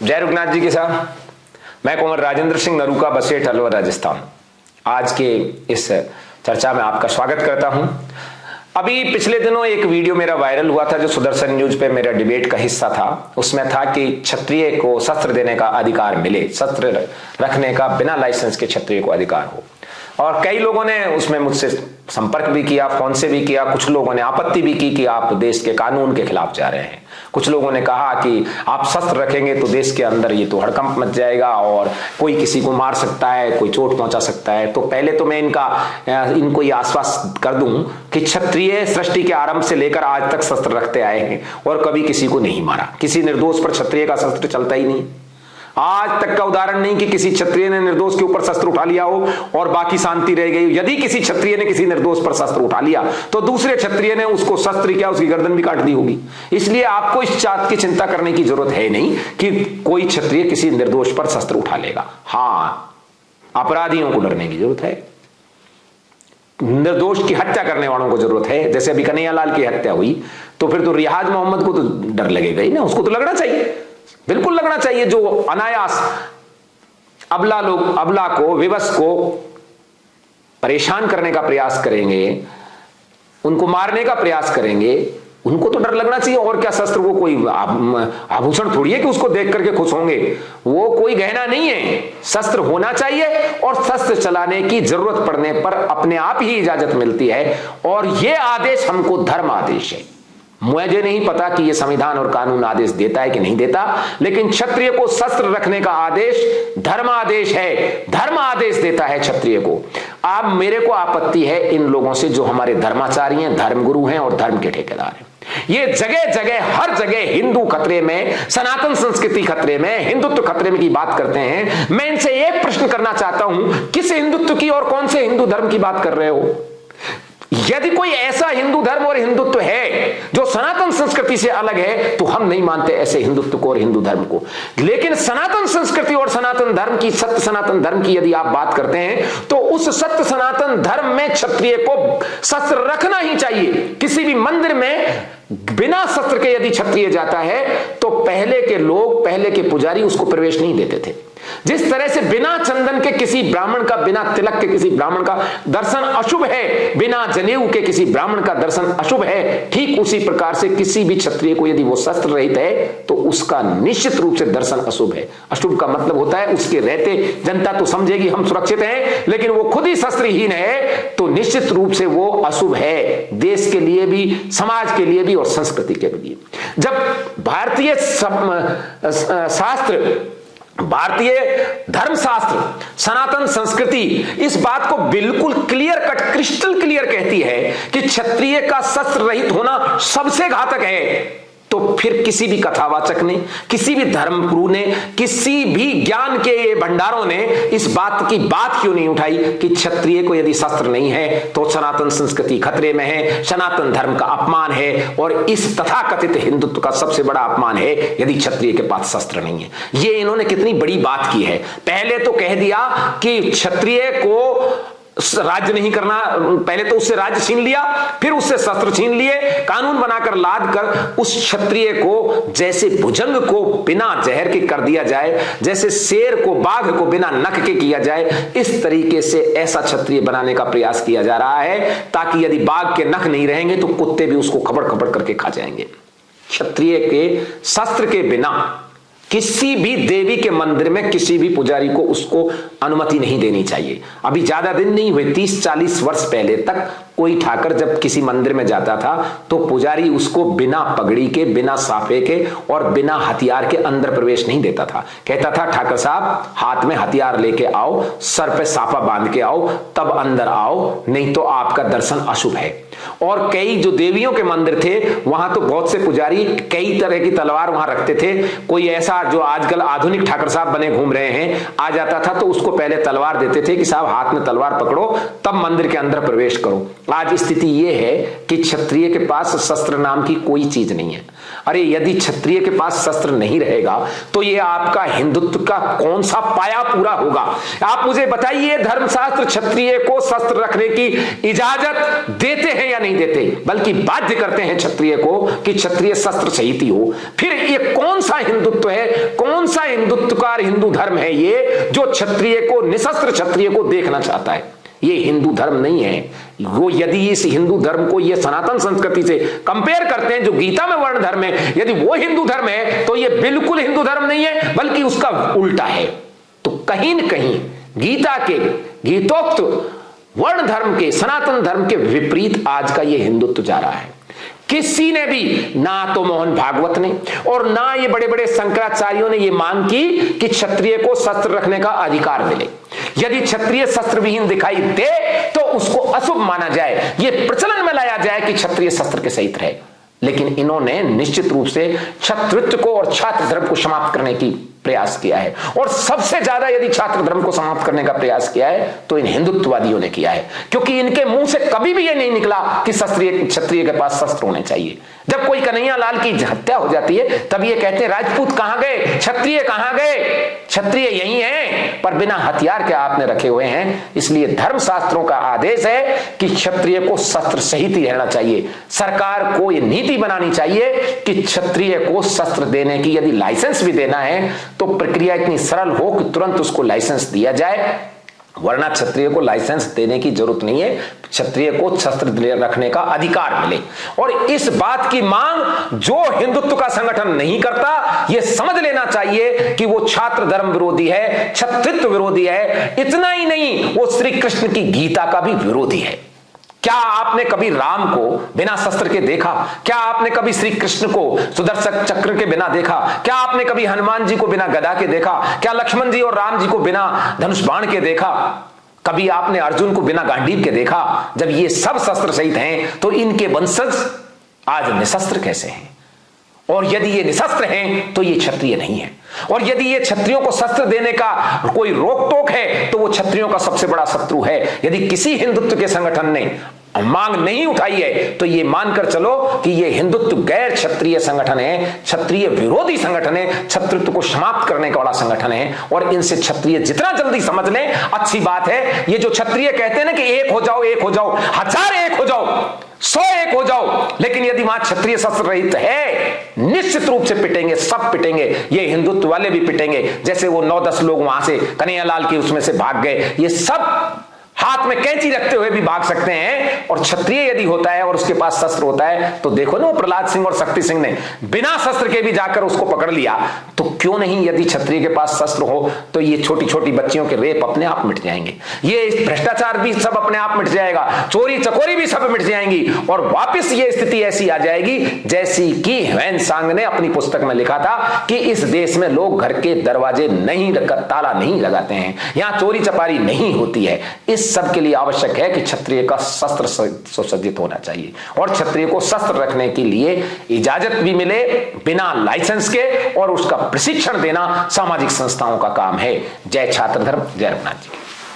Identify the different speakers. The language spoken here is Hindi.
Speaker 1: जय रुगनाथ जी के साथ मैं कुंवर राजेंद्र सिंह नरूका, बसेठ, अलवर, राजस्थान। आज के इस चर्चा में आपका स्वागत करता हूं। अभी पिछले दिनों एक वीडियो मेरा वायरल हुआ था जो सुदर्शन न्यूज पे मेरा डिबेट का हिस्सा था। उसमें था कि क्षत्रिय को शस्त्र देने का अधिकार मिले, शस्त्र रखने का बिना लाइसेंस के क्षत्रिय को अधिकार हो। और कई लोगों ने उसमें मुझसे संपर्क भी किया, फोन से भी किया। कुछ लोगों ने आपत्ति भी की कि आप देश के कानून के खिलाफ जा रहे हैं। कुछ लोगों ने कहा कि आप शस्त्र रखेंगे तो देश के अंदर ये तो हड़कंप मच जाएगा और कोई किसी को मार सकता है, कोई चोट पहुंचा सकता है। तो पहले तो मैं इनको ये आश्वस्त कर दूं कि क्षत्रिय सृष्टि के आरंभ से लेकर आज तक शस्त्र रखते आए हैं और कभी किसी को नहीं मारा। किसी निर्दोष पर क्षत्रिय का शस्त्र चलता ही नहीं। आज तक का उदाहरण नहीं कि किसी क्षत्रिय ने निर्दोष के ऊपर शस्त्र उठा लिया हो और बाकी शांति रह गई। यदि किसी क्षत्रिय ने किसी निर्दोष पर शस्त्र उठा लिया तो दूसरे क्षत्रिय ने उसको शस्त्र क्या, उसकी गर्दन भी काट दी होगी। इसलिए आपको इस बात की चिंता करने की जरूरत है नहीं कि कोई क्षत्रिय किसी निर्दोष पर शस्त्र उठा लेगा। हाँ, अपराधियों को डरने की जरूरत है, निर्दोष की हत्या करने वालों को जरूरत है। जैसे अभी कन्हैयालाल की हत्या हुई तो फिर तो रियाज मोहम्मद को तो डर लगेगा ही ना, उसको तो लगना चाहिए, बिल्कुल लगना चाहिए। जो अनायास अबला को, विवश को परेशान करने का प्रयास करेंगे, उनको मारने का प्रयास करेंगे, उनको तो डर लगना चाहिए। और क्या, शस्त्र वो कोई आभूषण थोड़ी है कि उसको देख करके खुश होंगे। वो कोई गहना नहीं है। शस्त्र होना चाहिए और शस्त्र चलाने की जरूरत पड़ने पर अपने आप ही इजाजत मिलती है। और ये आदेश हमको धर्म आदेश है। मुझे नहीं पता कि यह संविधान और कानून आदेश देता है कि नहीं देता, लेकिन क्षत्रिय को शस्त्र रखने का आदेश धर्म आदेश है। धर्म आदेश देता है क्षत्रिय को। अब मेरे को आपत्ति है इन लोगों से जो हमारे धर्माचार्य हैं, धर्मगुरु हैं और धर्म के ठेकेदार हैं। ये जगह जगह, हर जगह हिंदू खतरे में, सनातन संस्कृति खतरे में, हिंदुत्व खतरे में की बात करते हैं। मैं इनसे एक प्रश्न करना चाहता हूं, किस हिंदुत्व की और कौन से हिंदू धर्म की बात कर रहे हो? यदि कोई ऐसा हिंदू धर्म और हिंदुत्व है जो सनातन संस्कृति से अलग है तो हम नहीं मानते ऐसे हिंदुत्व को और हिंदू धर्म को। लेकिन सनातन संस्कृति और सनातन धर्म की, सत्य सनातन धर्म की यदि आप बात करते हैं तो उस सत्य सनातन धर्म में क्षत्रिय को शस्त्र रखना ही चाहिए। किसी भी मंदिर में बिना शस्त्र के यदि क्षत्रिय जाता है तो पहले के लोग, पहले के पुजारी उसको प्रवेश नहीं देते थे। जिस तरह से बिना चंदन के किसी ब्राह्मण का, बिना तिलक के किसी ब्राह्मण का दर्शन अशुभ है, बिना जनेऊ के किसी ब्राह्मण का दर्शन अशुभ है, ठीक उसी प्रकार से किसी भी क्षत्रिय को यदि वो शस्त्र रहित है तो उसका निश्चित रूप से दर्शन अशुभ है। अशुभ का मतलब होता है उसके रहते जनता तो समझेगी हम सुरक्षित हैं, लेकिन वो खुद ही शस्त्रहीन है तो निश्चित रूप से वो अशुभ है, देश के लिए भी, समाज के लिए भी और संस्कृति के लिए। जब भारतीय शास्त्र, भारतीय धर्मशास्त्र, सनातन संस्कृति इस बात को बिल्कुल क्लियर कट, क्रिस्टल क्लियर कहती है कि क्षत्रिय का शस्त्र रहित होना सबसे घातक है, तो फिर किसी भी कथावाचक ने, किसी भी धर्मगुरु ने, किसी भी ज्ञान के भंडारों ने इस बात की बात क्यों नहीं उठाई कि क्षत्रिय को यदि शस्त्र नहीं है तो सनातन संस्कृति खतरे में है, सनातन धर्म का अपमान है और इस तथाकथित हिंदुत्व का सबसे बड़ा अपमान है यदि क्षत्रिय के पास शस्त्र नहीं है। ये इन्होंने कितनी बड़ी बात की है। पहले तो कह दिया कि क्षत्रिय को राज्य नहीं करना, पहले तो उससे राज्य छीन लिया, फिर उससे शस्त्र छीन लिए, कानून बनाकर लाद कर उस क्षत्रिय को जैसे भुजंग को बिना जहर के कर दिया जाए, जैसे शेर को, बाघ को बिना नख के किया जाए, इस तरीके से ऐसा क्षत्रिय बनाने का प्रयास किया जा रहा है ताकि यदि बाघ के नख नहीं रहेंगे तो कुत्ते भी उसको खबड़ खबड़ करके खा जाएंगे। क्षत्रिय के शस्त्र के बिना किसी भी देवी के मंदिर में किसी भी पुजारी को उसको अनुमति नहीं देनी चाहिए। अभी ज्यादा दिन नहीं हुए, 30-40 वर्ष पहले तक कोई ठाकर जब किसी मंदिर में जाता था तो पुजारी उसको बिना पगड़ी के, बिना साफे के और बिना हथियार के अंदर प्रवेश नहीं देता था। कहता था ठाकर साहब हाथ में हथियार लेके आओ, सर पे साफा बांध के आओ, तब अंदर आओ, नहीं तो आपका दर्शन अशुभ है। और कई जो देवियों के मंदिर थे वहां तो बहुत से पुजारी कई तरह की तलवार वहां रखते थे। कोई ऐसा जो आजकल आधुनिक ठाकर साहब बने घूम रहे हैं आ जाता था तो उसको पहले तलवार देते थे कि साहब हाथ में तलवार पकड़ो तब मंदिर के अंदर प्रवेश करो। आज स्थिति यह है कि क्षत्रिय के पास शस्त्र नाम की कोई चीज नहीं है। अरे यदि क्षत्रिय के पास शस्त्र नहीं रहेगा तो ये आपका हिंदुत्व का कौन सा पाया पूरा होगा? आप मुझे बताइए, धर्मशास्त्र क्षत्रिय को शस्त्र रखने की इजाजत देते हैं आज्ञा नहीं देते बल्कि बाध्य करते हैं क्षत्रिय को कि क्षत्रिय शस्त्र सहित ही हो। फिर ये कौन सा हिंदुत्व है, कौन सा हिंदुत्वकार हिंदू धर्म है ये जो क्षत्रिय को, निशस्त्र क्षत्रिय को देखना चाहता है? ये हिंदू धर्म नहीं है। वो यदि इस हिंदू धर्म को ये सनातन संस्कृति से कंपेयर करते हैं जो गीता में वर्ण धर्म है, यदि वो हिंदू धर्म है तो ये बिल्कुल हिंदू धर्म नहीं है बल्कि उसका उल्टा है। तो कहीं न कहीं गीता के गीतोक्त वर्ण धर्म के, सनातन धर्म के विपरीत आज का ये हिंदुत्व जा रहा है। किसी ने भी, ना तो मोहन भागवत ने और ना ये बड़े बड़े शंकराचार्यों ने ये मांग की कि क्षत्रिय को शस्त्र रखने का अधिकार मिले। यदि क्षत्रिय शस्त्र विहीन दिखाई दे तो उसको अशुभ माना जाए, ये प्रचलन में लाया जाए कि क्षत्रिय शस्त्र के सहित रहे। लेकिन इन्होंने निश्चित रूप से क्षत्रित्व को और छात्र धर्म को समाप्त करने की प्रयास किया है। और सबसे ज्यादा यदि छात्र धर्म को समाप्त करने का प्रयास किया है तो इन हिंदुत्ववादियों ने किया है, क्योंकि इनके मुंह से कभी भी यह नहीं निकला कि क्षत्रिय के पास शस्त्र होने चाहिए। जब कोई कन्हैया लाल की हत्या हो जाती है तब ये कहते हैं राजपूत कहां गए, क्षत्रिय कहां गए? क्षत्रिय यही हैं पर बिना हथियार के आपने रखे हुए हैं। इसलिए धर्म शास्त्रों का आदेश है कि क्षत्रिय को शस्त्र सहित ही रहना चाहिए। सरकार को यह नीति बनानी चाहिए कि क्षत्रिय को शस्त्र देने की यदि लाइसेंस भी देना है तो प्रक्रिया इतनी सरल हो कि तुरंत उसको लाइसेंस दिया जाए, वरना क्षत्रिय को लाइसेंस देने की जरूरत नहीं है। क्षत्रिय को शस्त्र रखने का अधिकार मिले। और इस बात की मांग जो हिंदुत्व का संगठन नहीं करता, यह समझ लेना चाहिए कि वो छात्र धर्म विरोधी है, क्षत्रित्व विरोधी है। इतना ही नहीं, वो श्री कृष्ण की गीता का भी विरोधी है। क्या आपने कभी राम को बिना शस्त्र के देखा? क्या आपने कभी श्री कृष्ण को सुदर्शन चक्र के बिना देखा? क्या आपने कभी हनुमान जी को बिना गदा के देखा? क्या लक्ष्मण जी और राम जी को बिना धनुष बाण के देखा? कभी आपने अर्जुन को बिना गांडीव के देखा? जब ये सब शस्त्र सहित हैं तो इनके वंशज आज निशस्त्र कैसे हैं? और यदि ये निशस्त्र हैं तो ये क्षत्रिय नहीं है। और यदि ये क्षत्रियों को शस्त्र देने का कोई रोक टोक है तो वो क्षत्रियों का सबसे बड़ा शत्रु है। यदि किसी हिंदुत्व के संगठन ने मांग नहीं उठाई है तो ये मानकर चलो कि ये हिंदुत्व गैर क्षत्रिय संगठन है, क्षत्रिय विरोधी संगठन है, क्षत्रित्व को समाप्त करने का वाला संगठन है। और इनसे क्षत्रिय जितना जल्दी समझ लें अच्छी बात है। ये जो क्षत्रिय कहते हैं ना कि एक हो जाओ, एक हो जाओ, 1000 एक हो जाओ, 100 एक हो जाओ, लेकिन यदि वहां क्षत्रिय शस्त्र रहित है निश्चित रूप से पिटेंगे, सब पिटेंगे। ये हिंदुत्व वाले भी पिटेंगे। जैसे वो 9-10 लोग वहां से कन्हैया लाल की उसमें से भाग गए, ये सब हाथ में कैंची रखते हुए भी भाग सकते हैं। और क्षत्रिय यदि होता है और उसके पास शस्त्र होता है तो देखो ना, वो प्रहलाद सिंह और शक्ति सिंह ने बिना शस्त्र के भी जाकर उसको पकड़ लिया। तो क्यों नहीं, यदि क्षत्रिय के पास शस्त्र हो तो ये छोटी छोटी बच्चियों के रेप अपने आप मिट जाएंगे, ये भ्रष्टाचार भी सब अपने आप मिट जाएगा, चोरी चकोरी भी सब मिट जाएंगी। और वापिस ये स्थिति ऐसी आ जाएगी जैसी कि ह्वेनसांग ने अपनी पुस्तक में लिखा था कि इस देश में लोग घर के दरवाजे नहीं, ताला नहीं लगाते हैं, यहां चोरी चपारी नहीं होती है। इस सब के लिए आवश्यक है कि क्षत्रिय का शस्त्र सुसज्जित होना चाहिए और क्षत्रिय को शस्त्र रखने के लिए इजाजत भी मिले बिना लाइसेंस के, और उसका प्रशिक्षण देना सामाजिक संस्थाओं का काम है। जय छात्र धर्म, जय रघुनाथ जी।